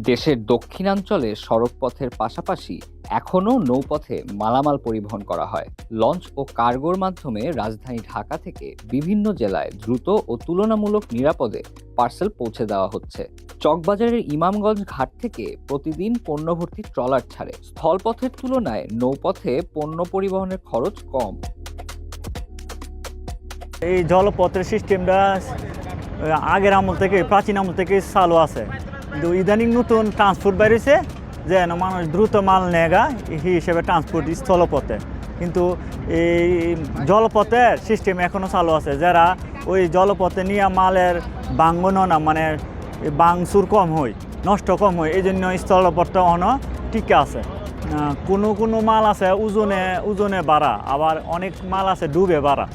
দেশের দক্ষিণাঞ্চলে সড়কপথের পাশাপাশি এখনও নৌপথে মালামাল পরিবহন করা হয়। লঞ্চ ও কার্গোর মাধ্যমে রাজধানী ঢাকা থেকে বিভিন্ন জেলায় দ্রুত ও তুলনামূলক নিরাপদে পার্সেল পৌঁছে দেওয়া হচ্ছে। চকবাজারের ইমামগঞ্জ ঘাট থেকে প্রতিদিন পণ্যভর্তি ট্রলার ছাড়ে। স্থলপথের তুলনায় নৌপথে পণ্য পরিবহনের খরচ কম। এই জলপথের সিস্টেমটা আগের আমল থেকে, প্রাচীন আমল থেকে চালু আছে, কিন্তু ইদানিং নতুন ট্রান্সপোর্ট বেরিয়েছে যেন মানুষ দ্রুত মাল নেগা এই হিসেবে ট্রান্সপোর্ট স্থলপথে, কিন্তু এই জলপথের সিস্টেম এখনও চালু আছে। যারা ওই জলপথে নিয়ে মালের বাঙ্গন না, মানে বাংসুর কম হয়, নষ্ট কম হয়, এই জন্য স্থলপথটা অনেক টিকে আছে। কোনো মাল আছে ওজনে বাড়া, আবার অনেক মাল আছে ডুবে বাড়া,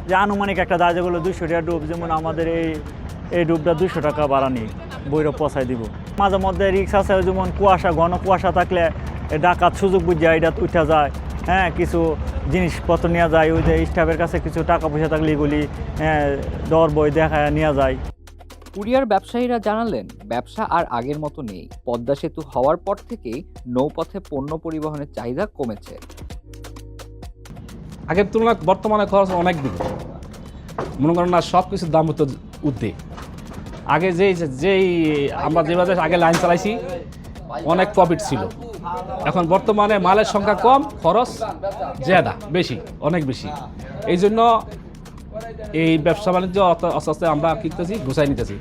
যে আনুমানিক একটা দায় যেগুলো 200 টাকা ডুব, যেমন আমাদের এই ডুবটা 200 টাকা বাড়ানি বৈরব পচাই দিব। মাঝে মধ্যে রিক্স আছে, যেমন ঘন কুয়াশা থাকলে ডাকাত সুযোগ বুঝে এটা উঠা যায়। হ্যাঁ, কিছু জিনিসপত্র নেওয়া যায়, ওই যে স্টাফের কাছে কিছু টাকা পয়সা থাকলে এগুলি দর বই দেখা নেওয়া যায়। কুরিয়ার ব্যবসায়ীরা জানালেন, ব্যবসা আর আগের মতো নেই। পদ্মা সেতু হওয়ার পর থেকেই নৌপথে পণ্য পরিবহনের চাহিদা কমেছে। আগের তুলনায় বর্তমানে খরচ অনেক দিন, মনে করেন না সব কিছুর দাম হতো ঊর্ধ্বে। আগে যেই আমরা যেভাবে আগে লাইন চালাইছি অনেক প্রফিট ছিল, এখন বর্তমানে মালের সংখ্যা কম, খরচ জ্যাদা বেশি, অনেক বেশি। এই জন্য এই ব্যবসা বাণিজ্য আস্তে আস্তে আমরা কি করতেছি, গুছাই নিতেছি।